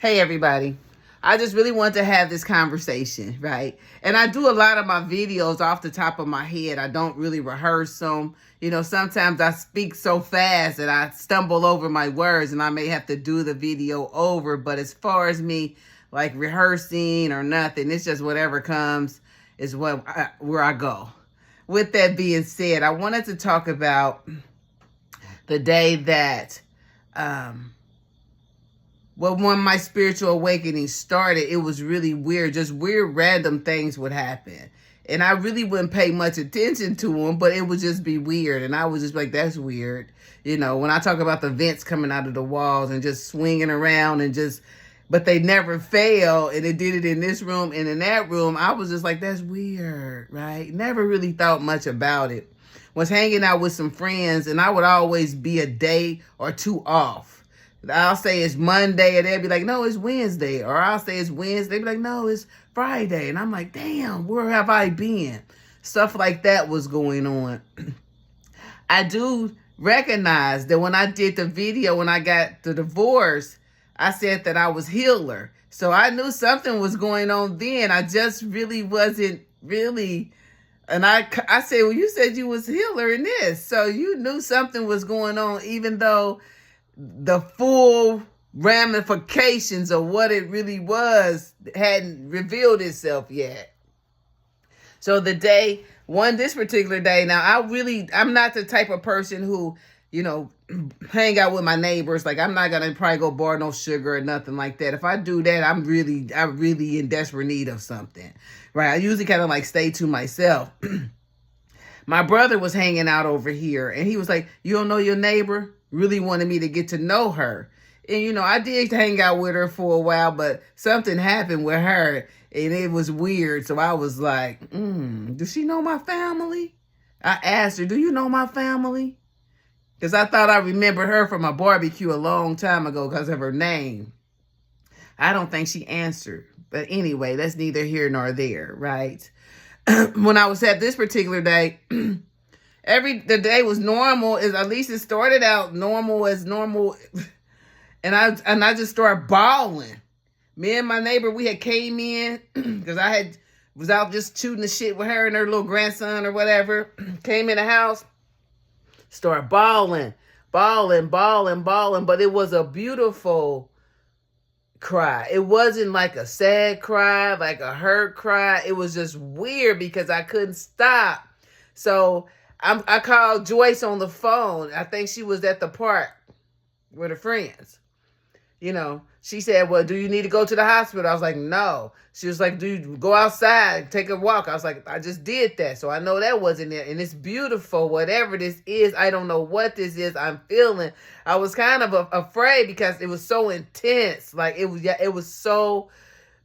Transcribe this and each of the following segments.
Hey, everybody. I just really want to have this conversation, right? And I do a lot of my videos off the top of my head. I don't really rehearse them. Sometimes I speak so fast that I stumble over my words and I may have to do the video over. But as far as me like rehearsing or nothing, it's just whatever comes is where I go. With that being said, I wanted to talk about the day that when my spiritual awakening started. It was really weird. Just weird random things would happen. And I really wouldn't pay much attention to them, but it would just be weird. And I was just like, that's weird. When I talk about the vents coming out of the walls and just swinging around but they never fail. And it did it in this room and in that room. I was just like, that's weird, right? Never really thought much about it. Was hanging out with some friends and I would always be a day or two off. I'll say it's Monday and they'll be like, no, it's Wednesday. Or I'll say it's Wednesday. They'll be like, no, it's Friday. And I'm like, damn, where have I been? Stuff like that was going on. I do recognize that when I did the video, when I got the divorce, I said that I was healer. So I knew something was going on then. I just really wasn't really. And I said, well, you said you was healer in this. So you knew something was going on, even though the full ramifications of what it really was hadn't revealed itself yet. So this particular day, now I'm not the type of person who, hang out with my neighbors. Like, I'm not going to probably go borrow no sugar or nothing like that. If I do that, I'm really in desperate need of something, right? I usually kind of like stay to myself. My brother was hanging out over here and he was like, you don't know your neighbor? Really wanted me to get to know her. And, I did hang out with her for a while, but something happened with her and it was weird. So I was like, does she know my family? I asked her, do you know my family? Because I thought I remembered her from a barbecue a long time ago because of her name. I don't think she answered. But anyway, that's neither here nor there, right? When I was at this particular day, the day was normal. At least it started out normal as normal. And I just started bawling. Me and my neighbor, we had came in because was out just shooting the shit with her and her little grandson or whatever. Came in the house, started bawling. But it was a beautiful cry. It wasn't like a sad cry, like a hurt cry. It was just weird because I couldn't stop. So I called Joyce on the phone. I think she was at the park with her friends. She said, well, do you need to go to the hospital? I was like, no. She was like, do you go outside, take a walk? I was like, I just did that. So I know that wasn't it. And it's beautiful. Whatever this is, I don't know what this is. I'm feeling. I was kind of afraid because it was so intense. Like it was so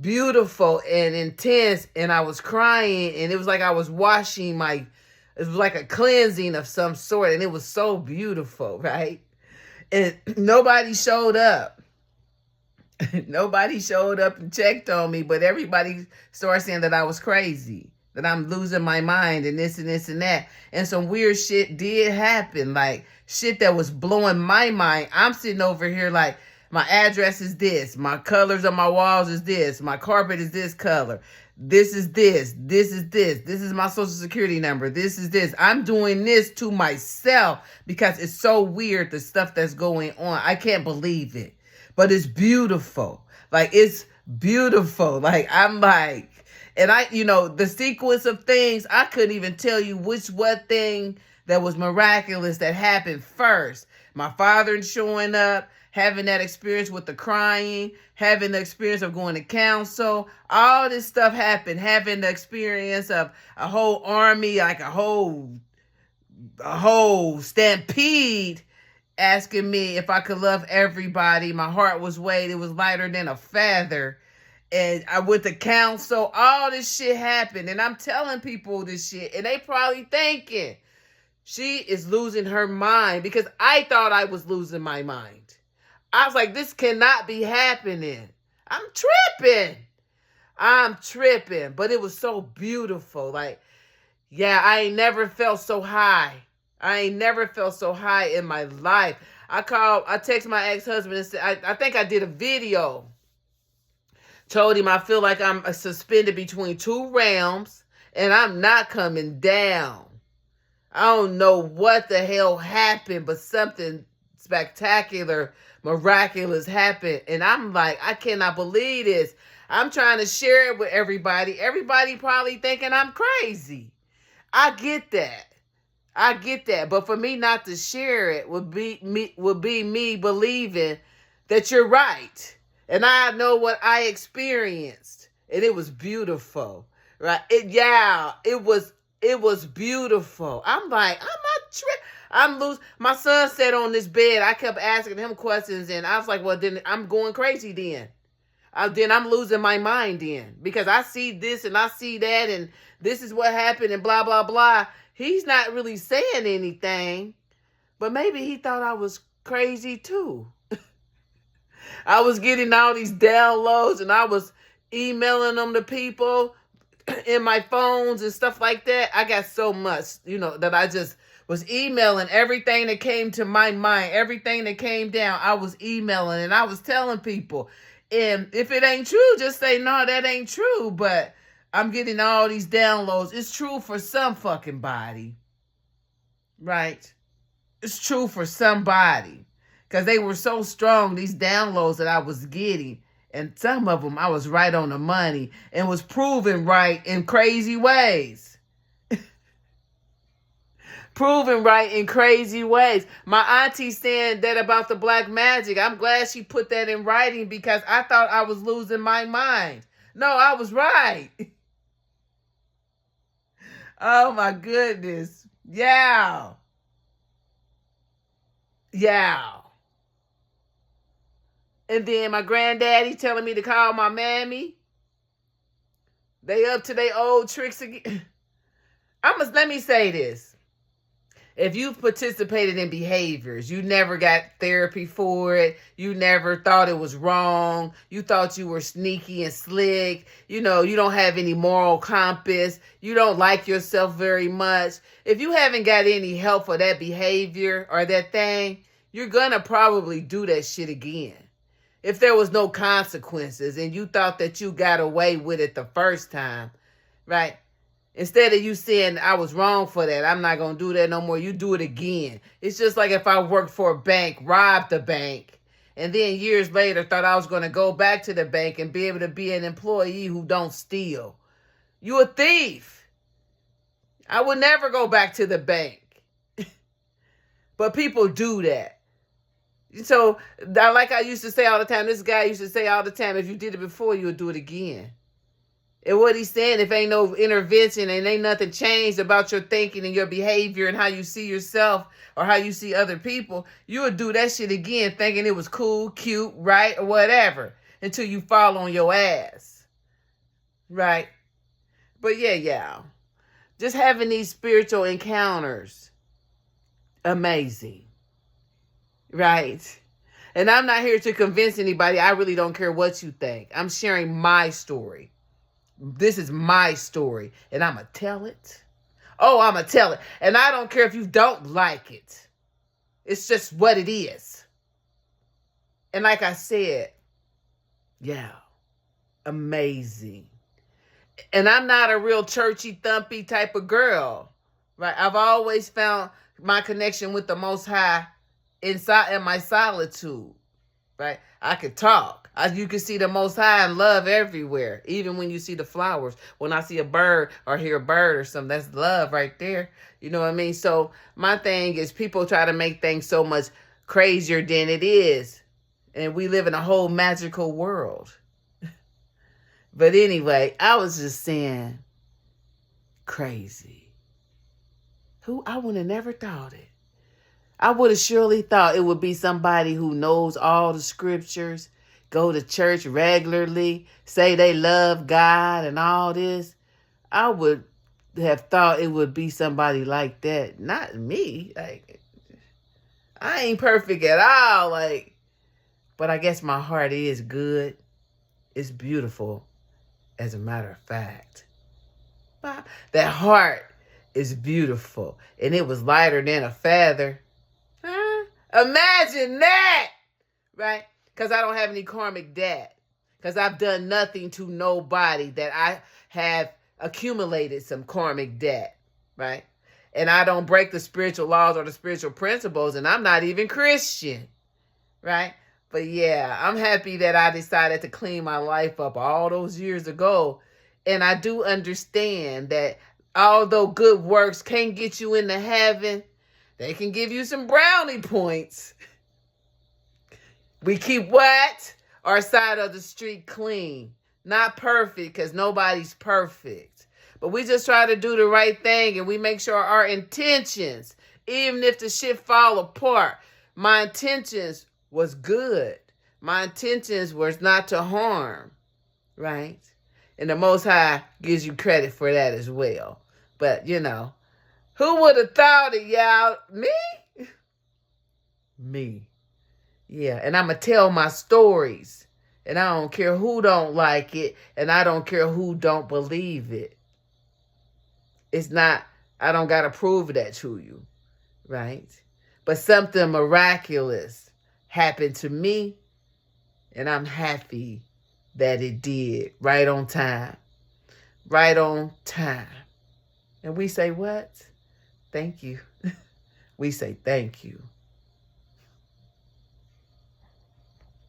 beautiful and intense. And I was crying and it was like I was washing it was like a cleansing of some sort. And it was so beautiful, right? And nobody showed up. Nobody showed up and checked on me, but everybody started saying that I was crazy, that I'm losing my mind and this and this and that. And some weird shit did happen, like shit that was blowing my mind. I'm sitting over here like, my address is this, my colors on my walls is this, my carpet is this color, this is this is my social security number, this is this. I'm doing this to myself because it's so weird, the stuff that's going on. I can't believe it. But it's beautiful. Like, it's beautiful. Like, I'm like, and the sequence of things, I couldn't even tell you what thing that was miraculous that happened first. My father showing up, having that experience with the crying, having the experience of going to council, all this stuff happened, having the experience of a whole army, like a whole stampede, asking me if I could love everybody. My heart was weighed. It was lighter than a feather. And I went to council. All this shit happened. And I'm telling people this shit. And they probably thinking, she is losing her mind. Because I thought I was losing my mind. I was like, this cannot be happening. I'm tripping. But it was so beautiful. Like, yeah, I ain't never felt so high. I ain't never felt so high in my life. I text my ex-husband and said, I think I did a video Told him I feel like I'm suspended between two realms and I'm not coming down. I don't know what the hell happened, but something spectacular, miraculous happened. And I'm like, I cannot believe this. I'm trying to share it with everybody. Everybody probably thinking I'm crazy. I get that. I get that. But for me not to share it would be me believing that you're right. And I know what I experienced. And it was beautiful. Right? It was beautiful. I'm like, I'm not tripping. I'm loose. My son sat on this bed. I kept asking him questions, and I was like, well, then I'm going crazy then. Then I'm losing my mind then. Because I see this and I see that, and this is what happened, and blah, blah, blah. He's not really saying anything, but maybe he thought I was crazy too. I was getting all these downloads, and I was emailing them to people in my phones and stuff like that. I got so much, that I just was emailing everything that came to my mind, everything that came down. I was emailing and I was telling people. And if it ain't true, just say, no, that ain't true. But I'm getting all these downloads. It's true for some fucking body. Right? It's true for somebody. Because they were so strong, these downloads that I was getting. And some of them, I was right on the money and was proven right in crazy ways. Proven right in crazy ways. My auntie saying that about the black magic. I'm glad she put that in writing because I thought I was losing my mind. No, I was right. Oh my goodness. Yeah. Yeah. And then my granddaddy telling me to call my mammy. They up to their old tricks again. Let me say this. If you've participated in behaviors, you never got therapy for it, you never thought it was wrong, you thought you were sneaky and slick, you don't have any moral compass, you don't like yourself very much. If you haven't got any help for that behavior or that thing, you're gonna probably do that shit again. If there was no consequences and you thought that you got away with it the first time, right? Instead of you saying, I was wrong for that, I'm not going to do that no more, you do it again. It's just like if I worked for a bank, robbed the bank, and then years later thought I was going to go back to the bank and be able to be an employee who don't steal. You a thief. I would never go back to the bank. But people do that. So, like I used to say all the time, this guy used to say all the time, if you did it before, you would do it again. And what he's saying, if ain't no intervention and ain't nothing changed about your thinking and your behavior and how you see yourself or how you see other people, you would do that shit again thinking it was cool, cute, right, or whatever until you fall on your ass. Right? But yeah, y'all. Just having these spiritual encounters. Amazing. Right? And I'm not here to convince anybody. I really don't care what you think. I'm sharing my story. This is my story, and I'm going to tell it. Oh, I'm going to tell it. And I don't care if you don't like it. It's just what it is. And like I said, yeah, amazing. And I'm not a real churchy, thumpy type of girl, right? I've always found my connection with the Most High inside in my solitude, right? I could talk. You can see the Most High and love everywhere. Even when you see the flowers. When I see a bird or hear a bird or something, that's love right there. You know what I mean? So my thing is people try to make things so much crazier than it is. And we live in a whole magical world. But anyway, I was just saying, crazy. I would have never thought it. I would have surely thought it would be somebody who knows all the scriptures, go to church regularly, say they love God and all this. I would have thought it would be somebody like that. Not me. Like, I ain't perfect at all. Like, but I guess my heart is good. It's beautiful, as a matter of fact. That heart is beautiful. And it was lighter than a feather. Huh? Imagine that! Right? Because I don't have any karmic debt. because I've done nothing to nobody that I have accumulated some karmic debt, right? And I don't break the spiritual laws or the spiritual principles, and I'm not even Christian, right? But yeah, I'm happy that I decided to clean my life up all those years ago. And I do understand that although good works can't get you into heaven, they can give you some brownie points. We keep what? Our side of the street clean. Not perfect, because nobody's perfect. But we just try to do the right thing, and we make sure our intentions, even if the shit fall apart, my intentions was good. My intentions was not to harm, right? And the Most High gives you credit for that as well. But, who would have thought it, y'all? Me? Me. Yeah, and I'm going to tell my stories. And I don't care who don't like it, and I don't care who don't believe it. It's not, I don't got to prove that to you, right? But something miraculous happened to me, and I'm happy that it did. Right on time. Right on time. And we say what? Thank you. We say thank you.